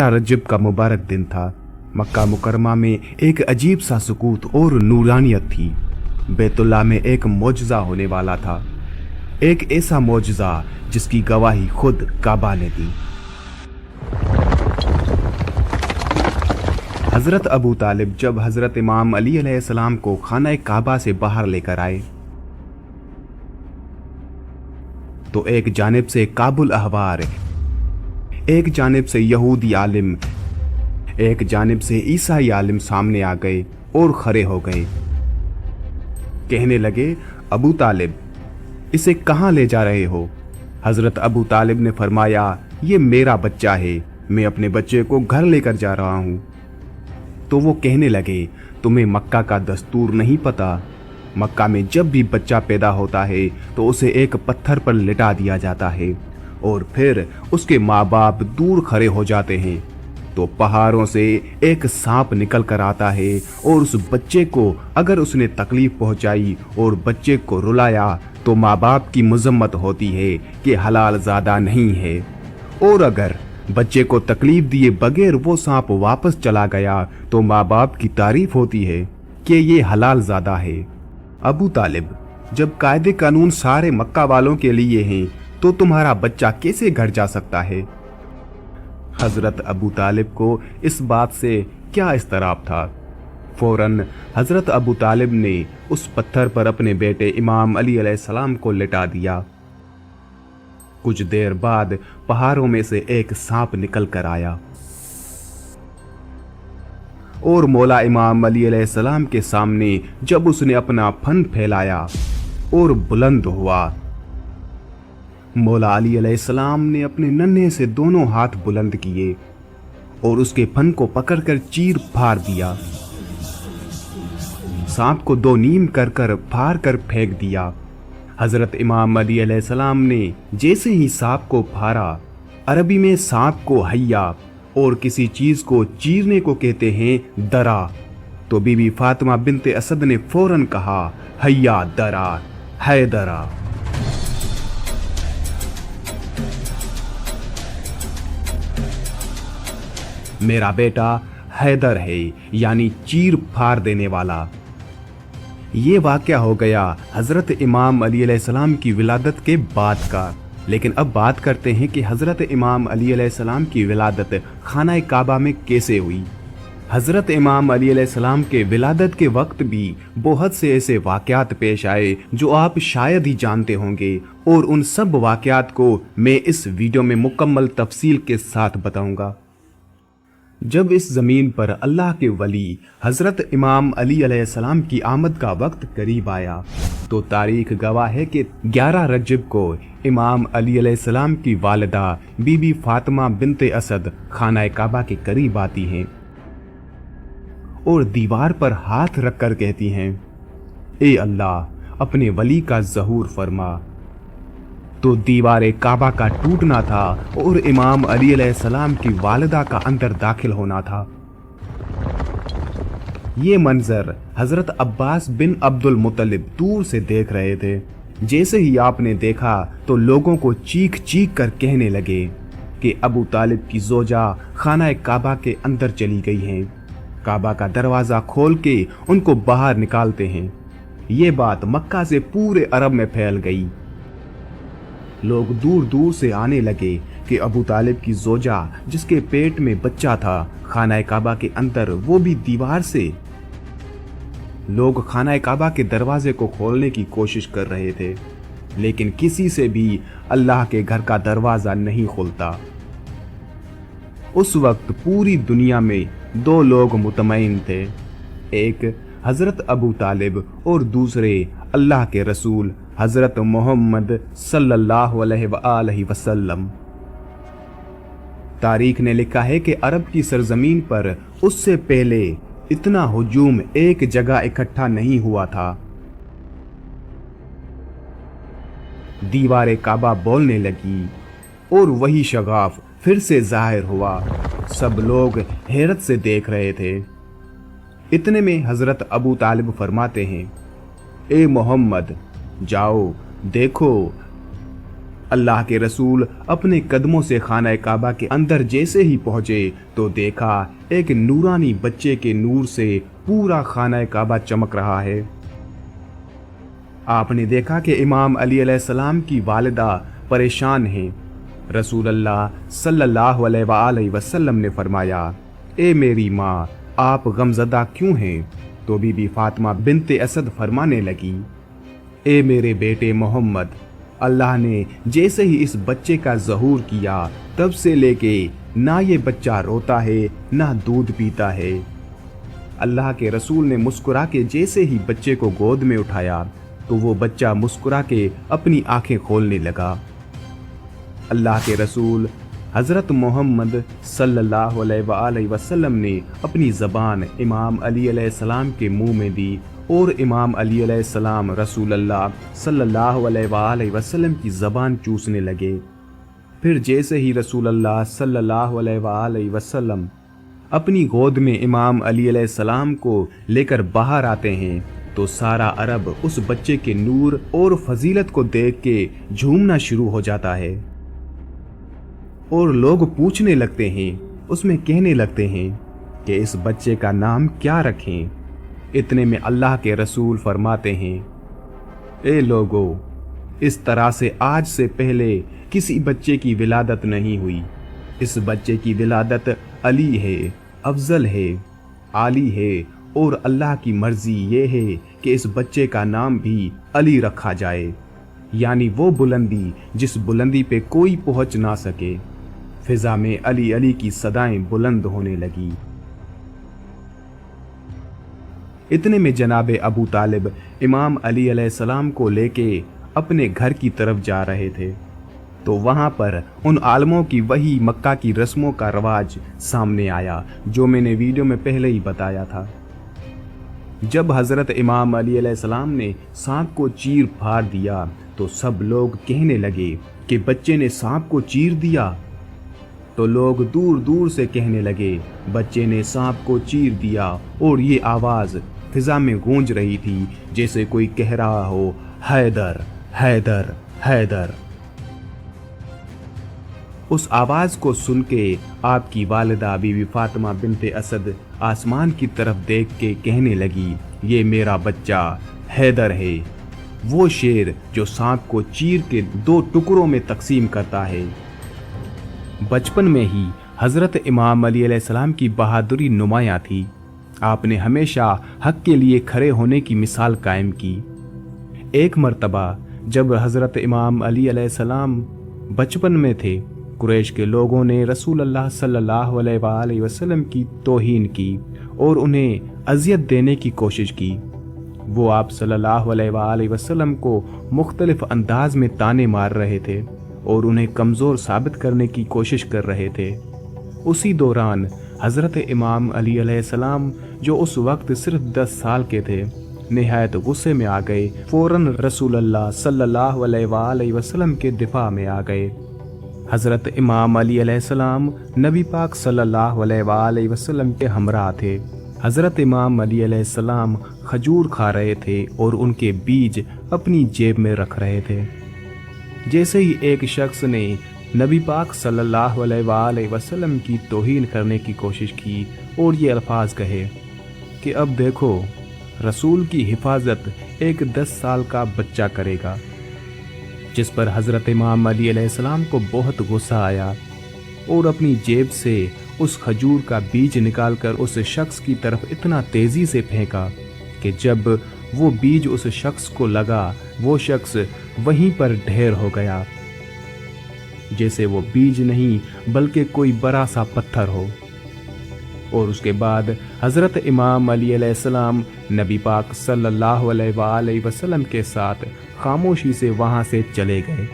रजब का मुबारक दिन था। मक्का मुकरमा में एक अजीब सा सुकूत और नूरानियत थी। बैतुल्लाह में एक मौजज़ा होने वाला था, एक ऐसा मौजज़ा जिसकी गवाही खुद काबा ने दी। हज़रत अबू तालिब जब हज़रत इमाम अली अलैहिस्सलाम को खाना काबा से बाहर लेकर आए तो एक जानिब से काबुल अहबार, एक जानिब से यहूदी आलिम, एक जानिब से ईसाई आलिम सामने आ गए और खड़े हो गए। कहने लगे, अबू तालिब, इसे कहाँ ले जा रहे हो? हज़रत अबू तालिब ने फरमाया, ये मेरा बच्चा है, मैं अपने बच्चे को घर लेकर जा रहा हूँ। तो वो कहने लगे, तुम्हें मक्का का दस्तूर नहीं पता? मक्का में जब भी बच्चा पैदा होता है तो उसे एक पत्थर पर लिटा दिया जाता है और फिर उसके माँ बाप दूर खड़े हो जाते हैं तो पहाड़ों से एक सांप निकल कर आता है और उस बच्चे को अगर उसने तकलीफ पहुंचाई और बच्चे को रुलाया तो माँ बाप की मजम्मत होती है कि हलाल ज़ादा नहीं है, और अगर बच्चे को तकलीफ दिए बगैर वो सांप वापस चला गया तो माँ बाप की तारीफ होती है कि ये हलाल ज़ादा है। अबू तालिब, जब कायदे कानून सारे मक्का वालों के लिए हैं तो तुम्हारा बच्चा कैसे घर जा सकता है? हजरत अबू तालिब को इस बात से क्या इस्तराब था। फौरन हजरत अबू तालिब ने उस पत्थर पर अपने बेटे इमाम अली अलैहिस्सलाम को लिटा दिया। कुछ देर बाद पहाड़ों में से एक सांप निकल कर आया और मौला इमाम अली अलैहिस्सलाम के सामने जब उसने अपना फन फैलाया और बुलंद हुआ, मौला अली अलैहिस्सलाम ने अपने नन्हे से दोनों हाथ बुलंद किए और उसके फन को पकड़कर चीर फाड़ दिया। सांप को दो नीम कर कर फाड़ कर फेंक दिया। हजरत इमाम अली अलैहिस्सलाम ने जैसे ही सांप को फाड़ा, अरबी में सांप को हय्या और किसी चीज को चीरने को कहते हैं दरा, तो बीबी फातिमा बिनते असद ने फौरन कहा, हय्या दरा, है दरा। मेरा बेटा हैदर है, यानी चीर फाड़ देने वाला। ये वाकया हो गया हजरत इमाम अली अलैहिस्सलाम की विलादत के बाद का। लेकिन अब बात करते हैं कि हजरत इमाम अली अलैहिस्सलाम की विलादत खाना काबा में कैसे हुई। हजरत इमाम अली अलैहिस्सलाम के विलादत के वक्त भी बहुत से ऐसे वाकयात पेश आए जो आप शायद ही जानते होंगे, और उन सब वाकयात को मैं इस वीडियो में मुकम्मल तफसील के साथ बताऊंगा। जब इस ज़मीन पर अल्लाह के वली हज़रत इमाम अली अलैहिस्सलाम की आमद का वक्त करीब आया तो तारीख गवाह है कि 11 रजब को इमाम अली अलैहिस्सलाम की वालिदा बीबी फातिमा बिनते असद खाना काबा के करीब आती हैं और दीवार पर हाथ रखकर कहती हैं, ए अल्लाह, अपने वली का ज़हूर फरमा। तो दीवार काबा का टूटना था और इमाम अली अलैहिस्सलाम की वालिदा का अंदर दाखिल होना था। ये मंजर हजरत अब्बास बिन अब्दुल मुत्तलिब दूर से देख रहे थे। जैसे ही आपने देखा तो लोगों को चीख चीख कर कहने लगे कि अबू तालिब की जोजा खाना काबा के अंदर चली गई हैं। काबा का दरवाजा खोल के उनको बाहर निकालते हैं। ये बात मक्का से पूरे अरब में फैल गई। लोग दूर दूर से आने लगे कि अबू तालिब की जोजा जिसके पेट में बच्चा था खाना काबा के अंदर, वो भी दीवार से। लोग खाना काबा के दरवाजे को खोलने की कोशिश कर रहे थे, लेकिन किसी से भी अल्लाह के घर का दरवाजा नहीं खुलता। उस वक्त पूरी दुनिया में 2 लोग मुतमईन थे, एक हजरत अबू तालिब और दूसरे अल्लाह के रसूल हजरत मोहम्मद सल्लल्लाहु अलैहि वसल्लम। तारीख ने लिखा है कि अरब की सरजमीन पर उससे पहले इतना हुजूम एक जगह इकट्ठा नहीं हुआ था। दीवार काबा बोलने लगी और वही शगाफ फिर से जाहिर हुआ। सब लोग हैरत से देख रहे थे। इतने में हजरत अबू तालिब फरमाते हैं, ए मोहम्मद, जाओ देखो अल्लाह के रसूल अपने कदमों से खाना काबा के अंदर जैसे ही पहुंचे तो देखा एक नूरानी बच्चे के नूर से पूरा खाना काबा चमक रहा है। आपने देखा कि इमाम अली अलैहिस्सलाम की वालिदा परेशान हैं। रसूल अल्लाह सल्लल्लाहु अलैहि वसल्लम ने फरमाया, ए मेरी माँ, आप गमज़दा क्यों हैं? तो बीबी फातिमा बिनते असद फरमाने लगी, ए मेरे बेटे मोहम्मद, अल्लाह ने जैसे ही इस बच्चे का ज़हूर किया तब से लेके ना ये बच्चा रोता है ना दूध पीता है। अल्लाह के रसूल ने मुस्कुरा के जैसे ही बच्चे को गोद में उठाया तो वो बच्चा मुस्कुरा के अपनी आंखें खोलने लगा। अल्लाह के रसूल हज़रत मोहम्मद सल्लल्लाहु अलैहि वसल्लम ने अपनी ज़बान इमाम अली अलैहिस्सलाम के मुंह में दी और इमाम अली अलैहिस्सलाम रसूल अल्लाह सल्लल्लाहु अलैहि वसल्लम की ज़बान चूसने लगे। फिर जैसे ही रसूल अल्लाह सल्लल्लाहु अलैहि वसल्लम अपनी गोद में इमाम अली अलैहिस्सलाम को लेकर बाहर आते हैं तो सारा अरब उस बच्चे के नूर और फजीलत को देख के झूमना शुरू हो जाता है और लोग पूछने लगते हैं, उसमें कहने लगते हैं कि इस बच्चे का नाम क्या रखें। इतने में अल्लाह के रसूल फरमाते हैं, ए लोगो, इस तरह से आज से पहले किसी बच्चे की विलादत नहीं हुई। इस बच्चे की विलादत अली है, अफजल है, आली है और अल्लाह की मर्जी ये है कि इस बच्चे का नाम भी अली रखा जाए, यानी वो बुलंदी जिस बुलंदी पे कोई पहुंच ना सके। फिजा में अली अली की सदाएं बुलंद होने लगी। इतने में जनाब अबू तालिब इमाम अली अलैहिस्सलाम को लेके अपने घर की तरफ जा रहे थे तो वहां पर उन आलमों की वही मक्का की रस्मों का रवाज सामने आया जो मैंने वीडियो में पहले ही बताया था। जब हजरत इमाम अली अलैहिस्सलाम ने सांप को चीर फाड़ दिया तो सब लोग कहने लगे कि बच्चे ने सांप को चीर दिया। तो लोग दूर दूर से कहने लगे, बच्चे ने सांप को चीर दिया, और ये आवाज फिजा में गूंज रही थी जैसे कोई कह रहा हो, हैदर हैदर हैदर। उस आवाज को सुन के आपकी वालिदा बीबी फातिमा बिनते असद आसमान की तरफ देख के कहने लगी, ये मेरा बच्चा हैदर है, वो शेर जो सांप को चीर के 2 टुकड़ों में तकसीम करता है। बचपन में ही हजरत इमाम अली अलैहिस्सलाम की बहादुरी नुमायां थी। आपने हमेशा हक के लिए खड़े होने की मिसाल कायम की। एक मर्तबा जब हजरत इमाम अली अलैहिस्सलाम बचपन में थे, कुरैश के लोगों ने रसूल अल्लाह सल्लल्लाहु अलैहि वसल्लम की तौहीन की और उन्हें अजियत देने की कोशिश की। वो आप सल्लल्लाहु अलैहि वसल्लम को मुख्तलिफ अंदाज में ताने मार रहे थे और उन्हें कमज़ोर साबित करने की कोशिश कर रहे थे। उसी दौरान हज़रत इमाम अली अलैहिस्सलाम जो उस वक्त सिर्फ 10 साल के थे, निहायत गुस्से में आ गए। फ़ौरन रसूल अल्लाह सल्लल्लाहु अलैहि वसल्लम के दिफा में आ गए। हज़रत इमाम अली अलैहिस्सलाम नबी पाक सल्लल्लाहु अलैहि वसल्लम के हमरा थे। हज़रत इमाम अली अलैहिस्सलाम खजूर खा रहे थे और उनके बीज अपनी जेब में रख रहे थे। जैसे ही एक शख्स ने नबी पाक सल्लल्लाहु अलैहि वसल्लम की तौहीन करने की कोशिश की और ये अल्फाज कहे कि अब देखो, रसूल की हिफाजत एक 10 साल का बच्चा करेगा, जिस पर हज़रत इमाम अली अलैहिस्सलाम को बहुत गुस्सा आया और अपनी जेब से उस खजूर का बीज निकालकर उस शख्स की तरफ इतना तेज़ी से फेंका कि जब वो बीज उस शख्स को लगा, वो शख्स वहीं पर ढेर हो गया, जैसे वो बीज नहीं बल्कि कोई बड़ा सा पत्थर हो। और उसके बाद हज़रत इमाम अली अलैहिस्सलाम नबी पाक सल्लल्लाहु अलैहि वसल्लम के साथ खामोशी से वहाँ से चले गए।